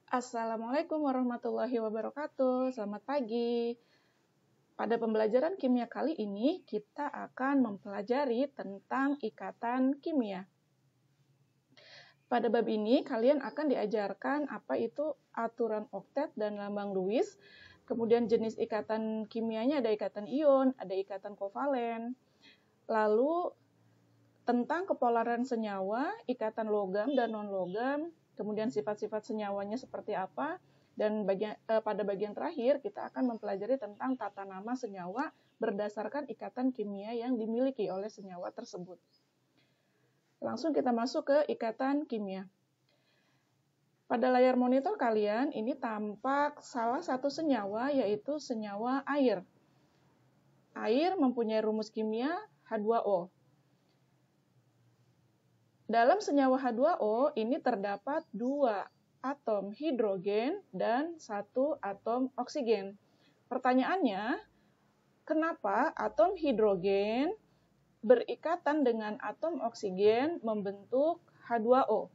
Assalamualaikum warahmatullahi wabarakatuh. Selamat pagi. Pada pembelajaran kimia kali ini, kita akan mempelajari tentang ikatan kimia. Pada bab ini, kalian akan diajarkan apa itu aturan oktet dan lambang Lewis. Kemudian jenis ikatan kimianya ada ikatan ion, ada ikatan kovalen. Lalu tentang kepolaran senyawa, ikatan logam dan non-logam, kemudian sifat-sifat senyawanya seperti apa, dan pada bagian terakhir kita akan mempelajari tentang tata nama senyawa berdasarkan ikatan kimia yang dimiliki oleh senyawa tersebut. Langsung kita masuk ke ikatan kimia. Pada layar monitor kalian, ini tampak salah satu senyawa, yaitu senyawa air. Air mempunyai rumus kimia H2O. Dalam senyawa H2O ini terdapat 2 atom hidrogen dan 1 atom oksigen. Pertanyaannya, kenapa atom hidrogen berikatan dengan atom oksigen membentuk H2O?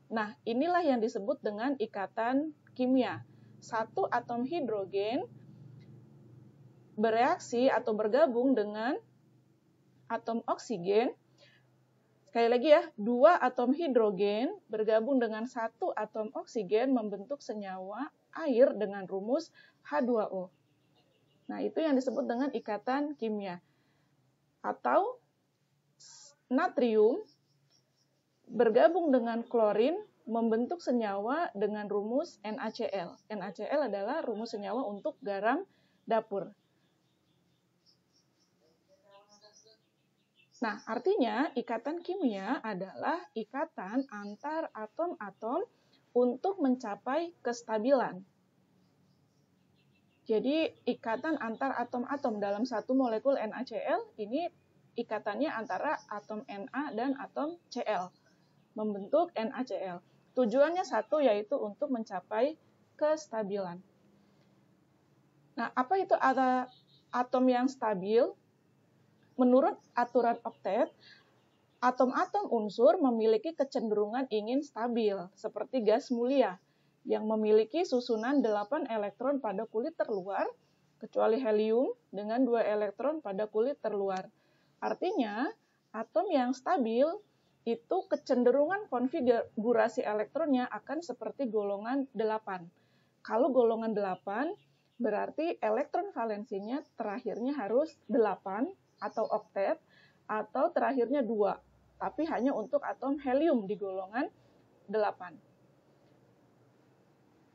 Nah, inilah yang disebut dengan ikatan kimia. 1 atom hidrogen bereaksi atau bergabung dengan atom oksigen. Sekali lagi ya, 2 atom hidrogen bergabung dengan 1 atom oksigen membentuk senyawa air dengan rumus H2O. Nah, itu yang disebut dengan ikatan kimia. Atau natrium bergabung dengan klorin membentuk senyawa dengan rumus NaCl. NaCl adalah rumus senyawa untuk garam dapur. Nah, artinya ikatan kimia adalah ikatan antar atom-atom untuk mencapai kestabilan. Jadi, ikatan antar atom-atom dalam satu molekul NaCl, ini ikatannya antara atom Na dan atom Cl, membentuk NaCl. Tujuannya satu, yaitu untuk mencapai kestabilan. Nah, apa itu atom yang stabil? Menurut aturan oktet, atom-atom unsur memiliki kecenderungan ingin stabil, seperti gas mulia, yang memiliki susunan 8 elektron pada kulit terluar, kecuali helium dengan 2 elektron pada kulit terluar. Artinya, atom yang stabil itu kecenderungan konfigurasi elektronnya akan seperti golongan 8. Kalau golongan 8, berarti elektron valensinya terakhirnya harus 8, atau oktet, atau terakhirnya 2, tapi hanya untuk atom helium di golongan 8.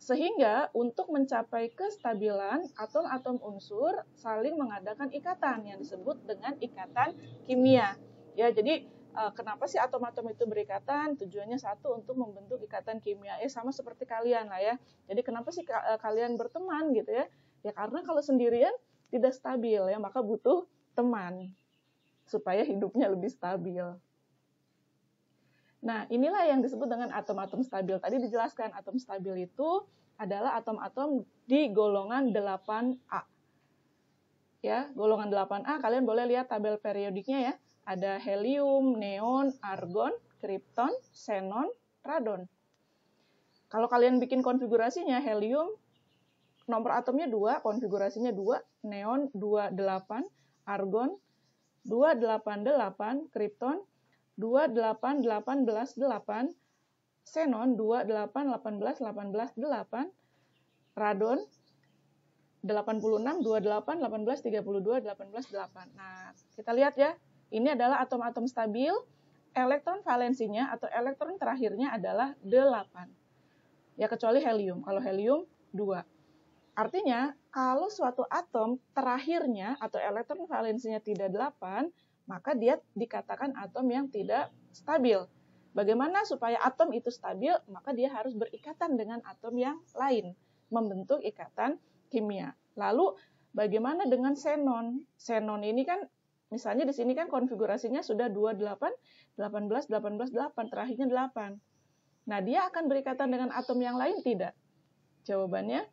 Sehingga untuk mencapai kestabilan, atom-atom unsur saling mengadakan ikatan yang disebut dengan ikatan kimia. Ya, jadi kenapa sih atom-atom itu berikatan? Tujuannya satu, untuk membentuk ikatan kimia. Sama seperti kalian lah ya. Jadi kenapa sih kalian berteman gitu ya? Ya karena kalau sendirian tidak stabil ya, maka butuh teman supaya hidupnya lebih stabil. Nah, inilah yang disebut dengan atom-atom stabil. Tadi dijelaskan atom stabil itu adalah atom-atom di golongan 8A. Ya, golongan 8A kalian boleh lihat tabel periodiknya ya. Ada helium, neon, argon, kripton, xenon, radon. Kalau kalian bikin konfigurasinya, helium nomor atomnya 2, konfigurasinya 2, neon 28, argon 288, kripton 28818, xenon 2881818, radon 86 28 18 32 18 8. Nah, kita lihat ya. Ini adalah atom-atom stabil, elektron valensinya atau elektron terakhirnya adalah 8. Ya, kecuali helium. Kalau helium 2. Artinya, kalau suatu atom terakhirnya atau elektron valensinya tidak 8, maka dia dikatakan atom yang tidak stabil. Bagaimana supaya atom itu stabil? Maka dia harus berikatan dengan atom yang lain, membentuk ikatan kimia. Lalu, bagaimana dengan xenon? Xenon ini kan, misalnya di sini kan konfigurasinya sudah 28, 18, 18, 8, terakhirnya 8. Nah, dia akan berikatan dengan atom yang lain tidak? Jawabannya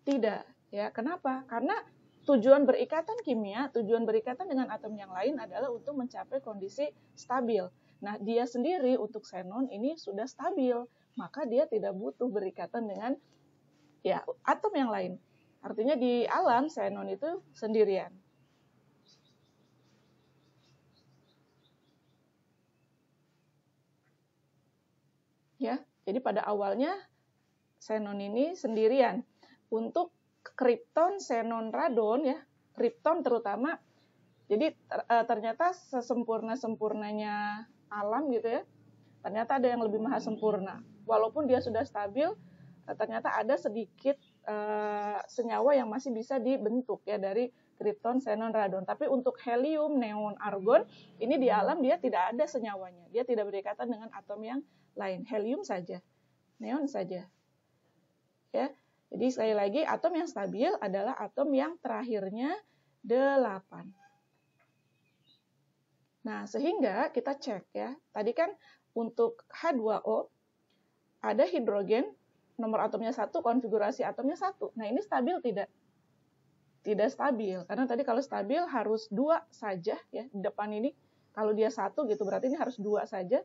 tidak, ya. Kenapa? Karena tujuan berikatan kimia, tujuan berikatan dengan atom yang lain adalah untuk mencapai kondisi stabil. Nah, dia sendiri untuk xenon ini sudah stabil. maka dia tidak butuh berikatan dengan ya atom yang lain. Artinya di alam xenon itu sendirian. Ya, jadi pada awalnya xenon ini sendirian. Untuk kripton, xenon, radon ya, kripton terutama. Jadi ternyata sesempurna-sempurnanya alam gitu ya, ternyata ada yang lebih maha sempurna. Walaupun dia sudah stabil, ternyata ada sedikit senyawa yang masih bisa dibentuk ya dari kripton, xenon, radon. Tapi untuk helium, neon, argon, ini di alam dia tidak ada senyawanya. Dia tidak berikatan dengan atom yang lain. Helium saja, neon saja. Ya. Jadi sekali lagi, atom yang stabil adalah atom yang terakhirnya 8. Nah, sehingga kita cek ya. Tadi kan untuk H2O ada hidrogen, nomor atomnya 1, konfigurasi atomnya 1. Nah, ini stabil tidak? Tidak stabil. Karena tadi kalau stabil harus 2 saja ya di depan ini. Kalau dia 1 gitu berarti ini harus 2 saja.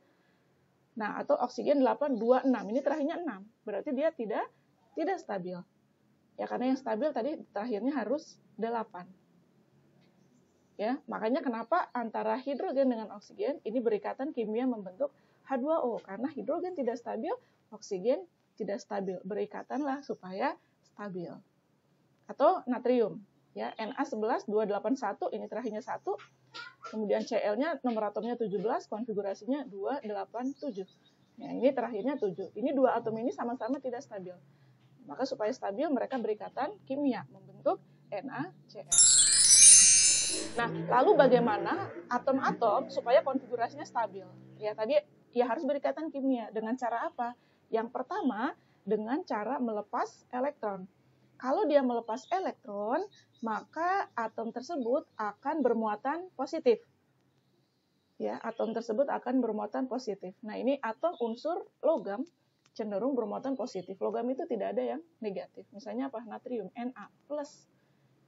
Nah, atau oksigen 8, 2, 6. Ini terakhirnya 6. Berarti dia tidak stabil. Ya, karena yang stabil tadi terakhirnya harus 8. Ya, makanya kenapa antara hidrogen dengan oksigen ini berikatan kimia membentuk H2O. Karena hidrogen tidak stabil, oksigen tidak stabil. Berikatanlah supaya stabil. Atau natrium. Ya, Na11, 281, ini terakhirnya 1. Kemudian Cl-nya nomor atomnya 17, konfigurasinya 287. Nah, ini terakhirnya 7. Ini 2 atom ini sama-sama tidak stabil. Maka supaya stabil mereka berikatan kimia membentuk NaCl. Nah, lalu bagaimana atom-atom supaya konfigurasinya stabil? Ya, tadi ya harus berikatan kimia. Dengan cara apa? Yang pertama, dengan cara melepas elektron. Kalau dia melepas elektron, maka atom tersebut akan bermuatan positif. Ya, atom tersebut akan bermuatan positif. Nah, ini atom unsur logam cenderung bermuatan positif. Logam itu tidak ada yang negatif. Misalnya apa? Natrium, Na+.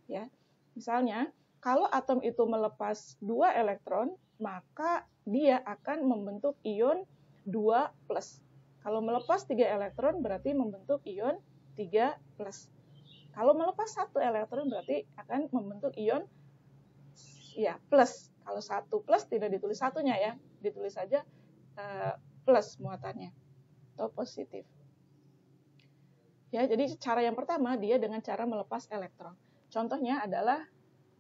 Ya. Misalnya, kalau atom itu melepas 2 elektron, maka dia akan membentuk ion 2+. Kalau melepas 3 elektron berarti membentuk ion 3+. Kalau melepas 1 elektron berarti akan membentuk ion ya plus. Kalau 1 plus tidak ditulis satunya ya, ditulis saja plus muatannya atau positif. Ya, jadi cara yang pertama dia dengan cara melepas elektron. Contohnya adalah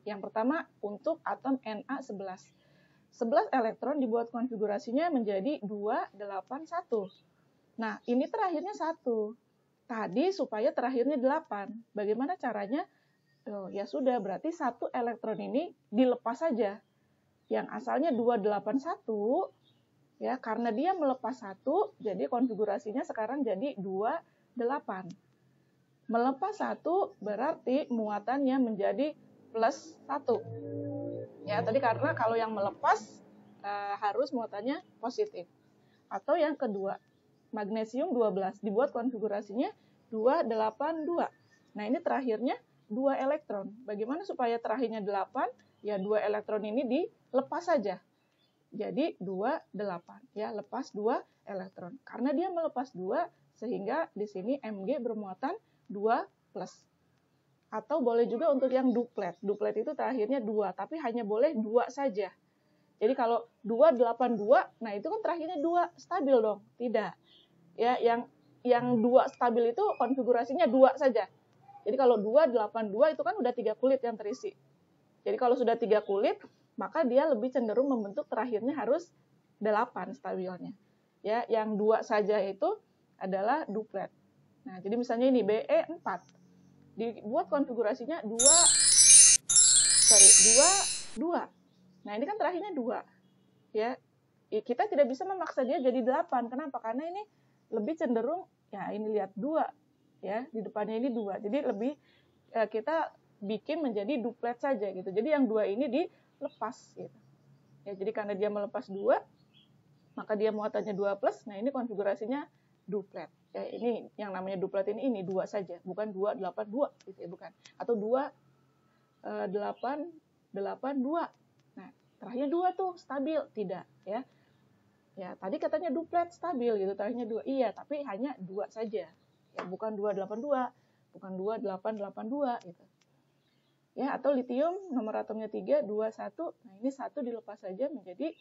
yang pertama untuk atom Na11. 11 elektron dibuat konfigurasinya menjadi 281. Nah, ini terakhirnya 1. Tadi supaya terakhirnya 8. Bagaimana caranya? Oh, ya sudah, berarti 1 elektron ini dilepas saja. Yang asalnya 281, ya karena dia melepas 1, jadi konfigurasinya sekarang jadi 28. Melepas 1 berarti muatannya menjadi plus 1. Ya, tadi karena kalau yang melepas harus muatannya positif. Atau yang kedua, magnesium 12 dibuat konfigurasinya 282. Nah, ini terakhirnya 2 elektron. Bagaimana supaya terakhirnya 8? Ya, 2 elektron ini dilepas saja. Jadi 28 ya, lepas 2 elektron. Karena dia melepas 2 sehingga di sini Mg bermuatan 2+. Atau boleh juga untuk yang duplet. Duplet itu terakhirnya 2, tapi hanya boleh 2 saja. Jadi kalau 282, nah itu kan terakhirnya 2 stabil dong. Tidak. Ya, yang 2 stabil itu konfigurasinya 2 saja. Jadi kalau 282 itu kan udah 3 kulit yang terisi. Jadi kalau sudah 3 kulit, maka dia lebih cenderung membentuk terakhirnya harus 8 stabilnya. Ya, yang 2 saja itu adalah duplet. Nah, jadi misalnya ini Be4. Dibuat konfigurasinya 2. Nah, ini kan terakhirnya 2. Ya, kita tidak bisa memaksa dia jadi 8. Kenapa? Karena ini lebih cenderung, ya ini lihat 2. Ya, di depannya ini 2. Jadi lebih kita bikin menjadi duplet saja gitu. Jadi yang 2 ini dilepas gitu. Ya, jadi karena dia melepas 2, maka dia muatannya 2+. Nah, ini konfigurasinya duplet. Ya, ini yang namanya duplet ini 2 saja, bukan 282 gitu ya, bukan. Atau 282. Nah, terakhirnya 2 tuh stabil, tidak ya. Ya, tadi katanya duplet stabil gitu, terakhirnya 2. Iya, tapi hanya 2 saja. Ya, bukan 282, bukan 2882 gitu. Ya, atau litium nomor atomnya 3, 2, 1. Nah, ini 1 dilepas saja menjadi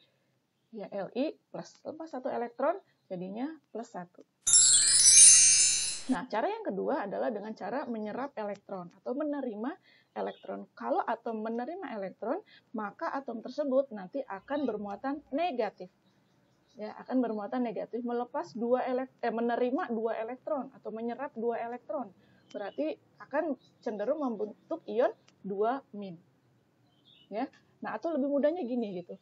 ya Li plus. Lepas 1 elektron jadinya plus 1. Nah, cara yang kedua adalah dengan cara menyerap elektron atau menerima elektron. Kalau atom menerima elektron, maka atom tersebut nanti akan bermuatan negatif. Ya, akan bermuatan negatif, menerima 2 elektron atau menyerap 2 elektron. Berarti akan cenderung membentuk ion 2 min. Ya. Nah, atau lebih mudahnya gini gitu.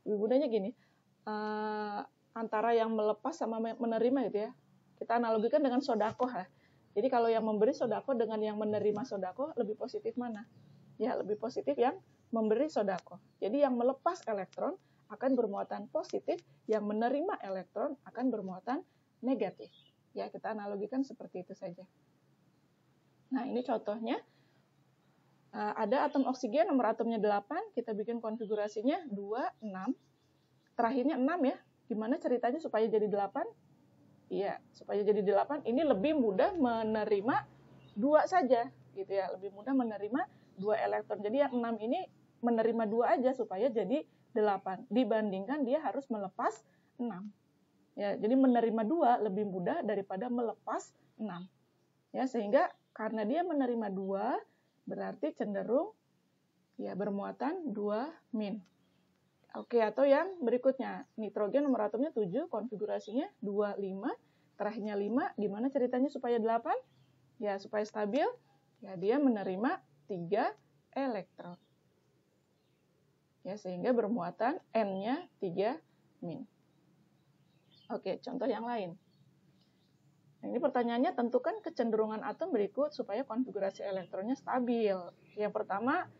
Lebih mudahnya gini. Antara yang melepas sama menerima gitu ya. Kita analogikan dengan sodakoh lah. Jadi kalau yang memberi sodakoh dengan yang menerima sodakoh, lebih positif mana? Ya, lebih positif yang memberi sodakoh. Jadi yang melepas elektron akan bermuatan positif, yang menerima elektron akan bermuatan negatif. Ya, kita analogikan seperti itu saja. Nah, ini contohnya. Ada atom oksigen, nomor atomnya 8, kita bikin konfigurasinya 2, 6. Terakhirnya 6 ya. Gimana ceritanya supaya jadi 8? Iya, supaya jadi 8, ini lebih mudah menerima 2 saja. Gitu ya, lebih mudah menerima 2 elektron. Jadi yang 6 ini menerima 2 aja supaya jadi 8. Dibandingkan dia harus melepas 6. Ya, jadi menerima 2 lebih mudah daripada melepas 6. Ya, sehingga karena dia menerima 2, berarti cenderung ya bermuatan 2 min. Oke, atau yang berikutnya. Nitrogen nomor atomnya 7, konfigurasinya 2, 5. Terakhirnya 5, gimana ceritanya supaya 8? Ya, supaya stabil, ya dia menerima 3 elektron. Ya, sehingga bermuatan N-nya 3 min. Oke, contoh yang lain. Nah, ini pertanyaannya, tentukan kecenderungan atom berikut supaya konfigurasi elektronnya stabil. Yang pertama,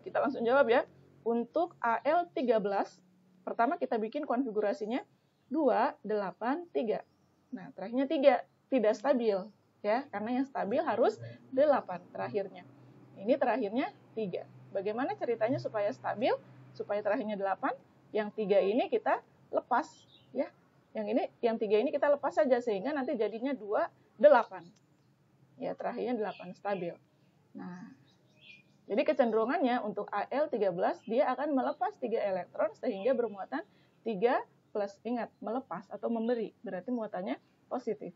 kita langsung jawab ya. Untuk Al13, pertama kita bikin konfigurasinya 2, 8, 3. Nah, terakhirnya 3, tidak stabil. Ya, karena yang stabil harus 8 terakhirnya. Ini terakhirnya 3. Bagaimana ceritanya supaya stabil, supaya terakhirnya 8, yang 3 ini kita lepas, ya. Yang 3 ini kita lepas saja sehingga nanti jadinya 2, 8. Ya, terakhirnya 8 stabil. Nah, jadi kecenderungannya untuk Al13 dia akan melepas 3 elektron sehingga bermuatan 3 plus, ingat, melepas atau memberi, berarti muatannya positif.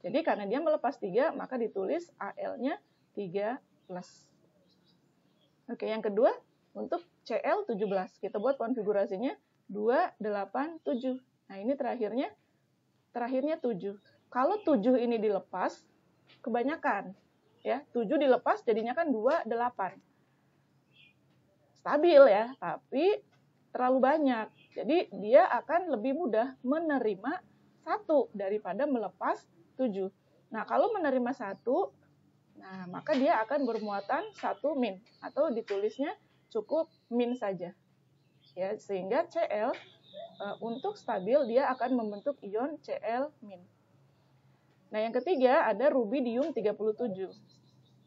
Jadi karena dia melepas 3, maka ditulis Al-nya 3 plus. Oke, yang kedua, untuk Cl17, kita buat konfigurasinya 2, 8, 7. Nah, ini terakhirnya 7. Kalau 7 ini dilepas, kebanyakan. Ya, 7 dilepas jadinya kan 2, 8. Stabil ya, tapi terlalu banyak. Jadi dia akan lebih mudah menerima 1 daripada melepas 7. Nah, kalau menerima 1, nah, maka dia akan bermuatan 1 min, atau ditulisnya cukup min saja. Ya, sehingga Cl untuk stabil dia akan membentuk ion Cl min. Nah, yang ketiga ada rubidium 37.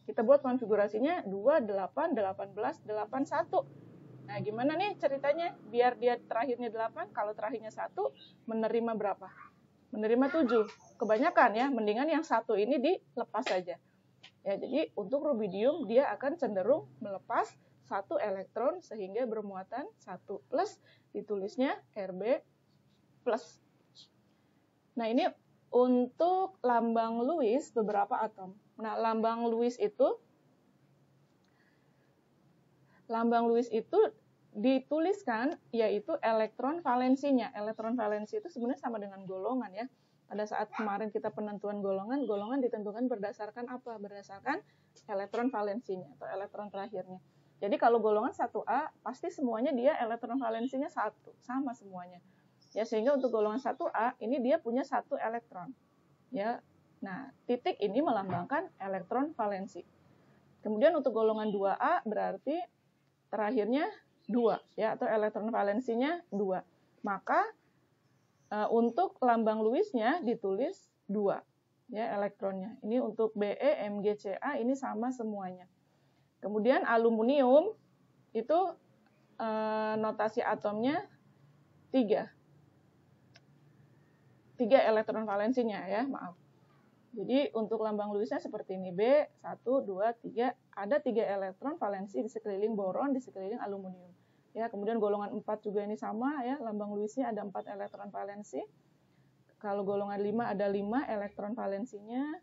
Kita buat konfigurasinya 2, 8, 18, 81. Nah, gimana nih ceritanya biar dia terakhirnya 8, kalau terakhirnya 1 menerima berapa? Menerima 7. Kebanyakan ya, mendingan yang 1 ini dilepas saja. Ya, jadi untuk rubidium dia akan cenderung melepas 1 elektron sehingga bermuatan 1 plus, ditulisnya Rb plus. Nah, ini untuk lambang Lewis beberapa atom. Nah, lambang Lewis itu dituliskan yaitu elektron valensinya. Elektron valensi itu sebenarnya sama dengan golongan ya. Pada saat kemarin kita penentuan golongan ditentukan berdasarkan apa? Berdasarkan elektron valensinya atau elektron terakhirnya. Jadi kalau golongan 1A, pasti semuanya dia elektron valensinya 1, sama semuanya. Ya, sehingga untuk golongan 1A, ini dia punya 1 elektron. Ya. Nah, titik ini melambangkan elektron valensi. Kemudian untuk golongan 2A berarti terakhirnya 2, ya, atau elektron valensinya 2. Maka untuk lambang Lewis-nya ditulis 2, ya, elektronnya. Ini untuk Be, Mg, Ca ini sama semuanya. Kemudian aluminium itu notasi atomnya 3 elektron valensinya ya, maaf. Jadi untuk lambang Lewisnya seperti ini, B, 1, 2, 3, ada 3 elektron valensi di sekeliling boron, di sekeliling aluminium. Ya, kemudian golongan 4 juga ini sama ya, lambang Lewisnya ada 4 elektron valensi. Kalau golongan 5 ada 5 elektron valensinya,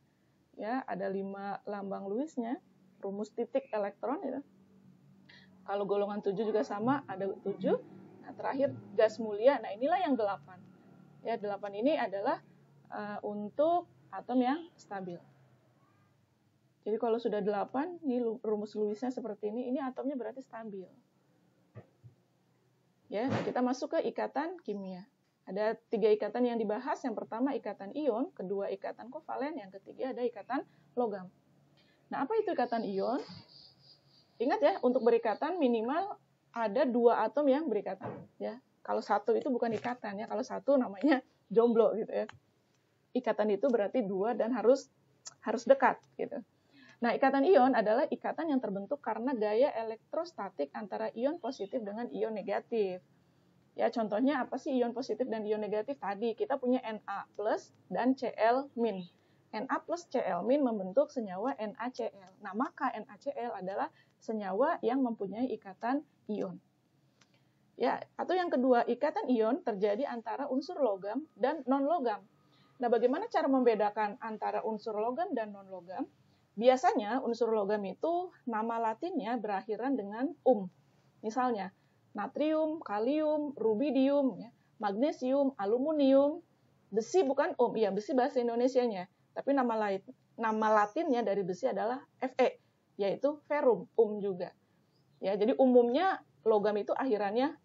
ya, ada 5 lambang Lewisnya, rumus titik elektron ya. Kalau golongan 7 juga sama, ada 7. Nah, terakhir gas mulia, nah inilah yang 8. Ya, 8 ini adalah untuk atom yang stabil. Jadi kalau sudah 8, ini rumus Lewisnya seperti ini atomnya berarti stabil. Ya, kita masuk ke ikatan kimia. Ada 3 ikatan yang dibahas. Yang pertama ikatan ion, kedua ikatan kovalen, yang ketiga ada ikatan logam. Nah, apa itu ikatan ion? Ingat ya, untuk berikatan minimal ada 2 atom yang berikatan. Ya, kalau 1 itu bukan ikatan ya, kalau 1 namanya jomblo gitu ya. Ikatan itu berarti 2 dan harus dekat gitu. Nah, ikatan ion adalah ikatan yang terbentuk karena gaya elektrostatik antara ion positif dengan ion negatif. Ya, contohnya apa sih ion positif dan ion negatif? Tadi kita punya Na+ dan Cl-. Na plus Cl- membentuk senyawa NaCl. Nah, maka NaCl adalah senyawa yang mempunyai ikatan ion. Ya, atau yang kedua, ikatan ion terjadi antara unsur logam dan non-logam. Nah, bagaimana cara membedakan antara unsur logam dan non-logam? Biasanya unsur logam itu nama latinnya berakhiran dengan Misalnya, natrium, kalium, rubidium, ya, magnesium, aluminium. Besi bukan ya besi bahasa Indonesianya. Tapi nama latinnya dari besi adalah Fe, yaitu ferrum, juga. Ya, jadi umumnya logam itu akhirannya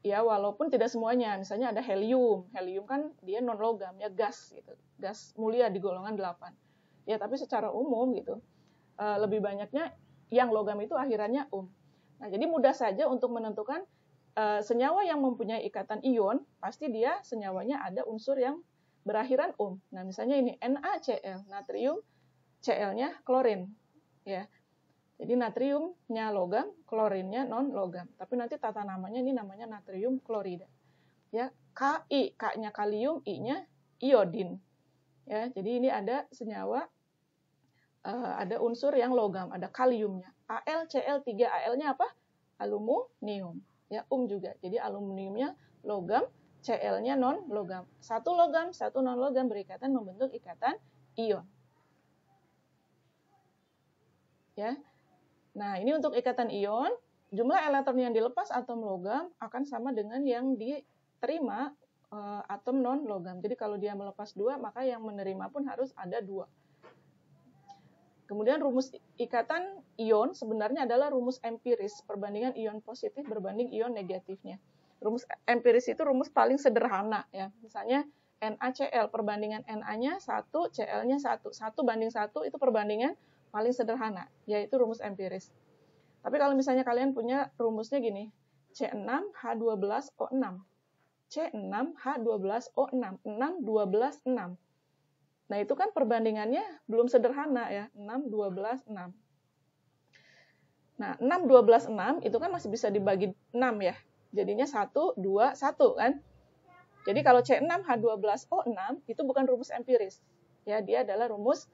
Ya, walaupun tidak semuanya. Misalnya ada helium. Helium kan dia non-logam, ya gas gitu. Gas mulia di golongan 8. Ya, tapi secara umum gitu. Lebih banyaknya yang logam itu akhirannya Nah, jadi mudah saja untuk menentukan senyawa yang mempunyai ikatan ion, pasti dia senyawanya ada unsur yang berakhiran Nah, misalnya ini NaCl, natrium, Cl-nya klorin. Ya. Jadi natriumnya logam, klorinnya non-logam. Tapi nanti tata namanya ini namanya natrium klorida. Ya, Ki, K-nya kalium, I-nya iodin. Ya, jadi ini ada senyawa, ada unsur yang logam, ada kaliumnya. Al, Cl, 3 Al-nya apa? Aluminium. Ya, juga. Jadi aluminiumnya logam, Cl-nya non-logam. Satu logam, satu non-logam berikatan membentuk ikatan ion. Ya. Nah, ini untuk ikatan ion, jumlah elektron yang dilepas atom logam akan sama dengan yang diterima atom non-logam. Jadi kalau dia melepas 2, maka yang menerima pun harus ada 2. Kemudian rumus ikatan ion sebenarnya adalah rumus empiris, perbandingan ion positif berbanding ion negatifnya. Rumus empiris itu rumus paling sederhana ya. Misalnya NaCl, perbandingan Na-nya 1, Cl-nya 1. 1 banding 1 itu perbandingan paling sederhana, yaitu rumus empiris. Tapi kalau misalnya kalian punya rumusnya gini, C6H12O6. C6H12O6, 6, 12, 6. Nah, itu kan perbandingannya belum sederhana ya, 6, 12, 6. Nah, 6, 12, 6 itu kan masih bisa dibagi 6 ya. Jadinya 1, 2, 1 kan. Jadi kalau C6H12O6 itu bukan rumus empiris. Ya, dia adalah rumus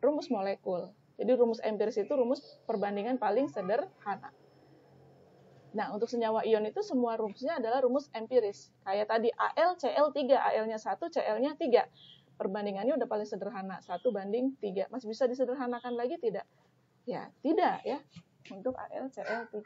molekul. Jadi rumus empiris itu rumus perbandingan paling sederhana. Nah, untuk senyawa ion itu semua rumusnya adalah rumus empiris. Kayak tadi Al, Cl3, Al-nya 1, Cl-nya 3. Perbandingannya udah paling sederhana, 1 banding 3. Masih bisa disederhanakan lagi tidak? Ya, tidak ya. Untuk Al, Cl3.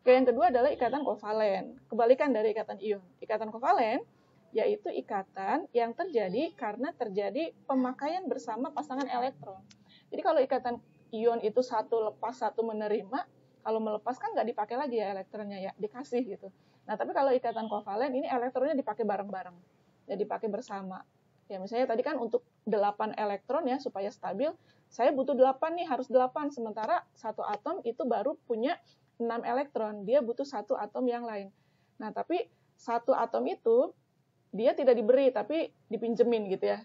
Oke, yang kedua adalah ikatan kovalen. Kebalikan dari ikatan ion. Ikatan kovalen yaitu ikatan yang terjadi karena terjadi pemakaian bersama pasangan elektron. Jadi kalau ikatan ion itu satu lepas, satu menerima, kalau melepas kan nggak dipakai lagi ya elektronnya ya, dikasih gitu. Nah, tapi kalau ikatan kovalen ini elektronnya dipakai bareng-bareng, ya dipakai bersama. Ya misalnya tadi kan untuk 8 elektron ya supaya stabil, saya butuh 8 nih, harus 8. Sementara satu atom itu baru punya 6 elektron, dia butuh satu atom yang lain. Nah, tapi satu atom itu dia tidak diberi tapi dipinjemin gitu ya.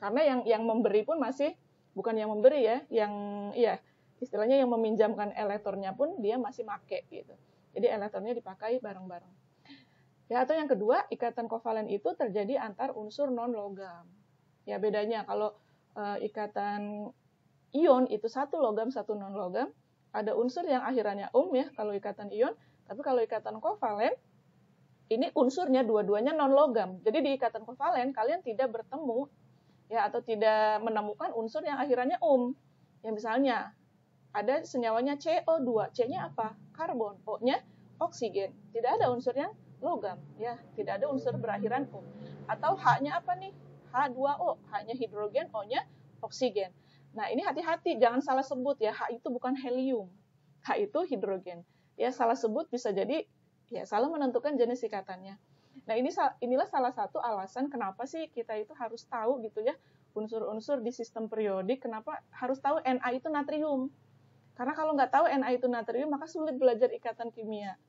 Karena yang memberi pun masih bukan yang memberi ya, yang ya istilahnya yang meminjamkan elektronnya pun dia masih make gitu. Jadi elektronnya dipakai bareng-bareng. Ya, atau yang kedua, ikatan kovalen itu terjadi antar unsur non-logam. Ya, bedanya kalau ikatan ion itu satu logam, satu non-logam. Ada unsur yang akhirannya ya, kalau ikatan ion. Tapi kalau ikatan kovalen, ini unsurnya dua-duanya non-logam. Jadi di ikatan kovalen, kalian tidak bertemu, ya, atau tidak menemukan unsur yang akhirannya Ya, misalnya, ada senyawanya CO2. C-nya apa? Karbon. O-nya oksigen. Tidak ada unsur yang logam, ya, tidak ada unsur berakhiran Atau H-nya apa nih? H2O, H-nya hidrogen, O-nya oksigen. Nah, ini hati-hati, jangan salah sebut ya, H itu bukan helium, H itu hidrogen. Ya, salah sebut bisa jadi ya salah menentukan jenis ikatannya. Nah, inilah salah satu alasan kenapa sih kita itu harus tahu gitu ya, unsur-unsur di sistem periodik, kenapa harus tahu Na itu natrium. Karena kalau nggak tahu Na itu natrium, maka sulit belajar ikatan kimia.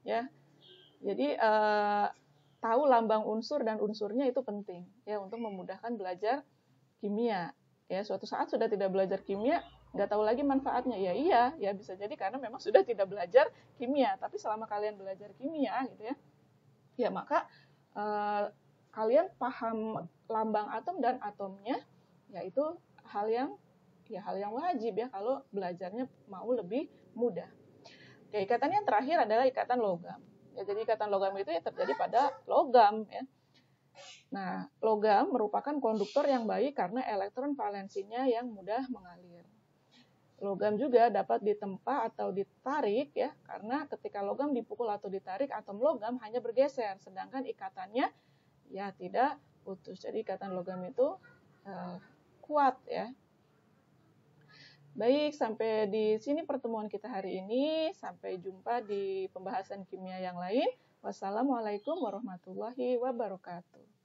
Ya, jadi tahu lambang unsur dan unsurnya itu penting ya untuk memudahkan belajar kimia. Ya, suatu saat sudah tidak belajar kimia, nggak tahu lagi manfaatnya. Ya bisa jadi karena memang sudah tidak belajar kimia. Tapi selama kalian belajar kimia gitu ya maka kalian paham lambang atom dan atomnya, yaitu hal yang wajib ya kalau belajarnya mau lebih mudah. Ya, ikatan yang terakhir adalah ikatan logam. Ya, jadi ikatan logam itu ya terjadi pada logam ya. Nah, logam merupakan konduktor yang baik karena elektron valensinya yang mudah mengalir. Logam juga dapat ditempa atau ditarik ya, karena ketika logam dipukul atau ditarik, atom logam hanya bergeser, sedangkan ikatannya ya tidak putus. Jadi ikatan logam itu kuat ya. Baik, sampai di sini pertemuan kita hari ini. Sampai jumpa di pembahasan kimia yang lain. Wassalamualaikum warahmatullahi wabarakatuh.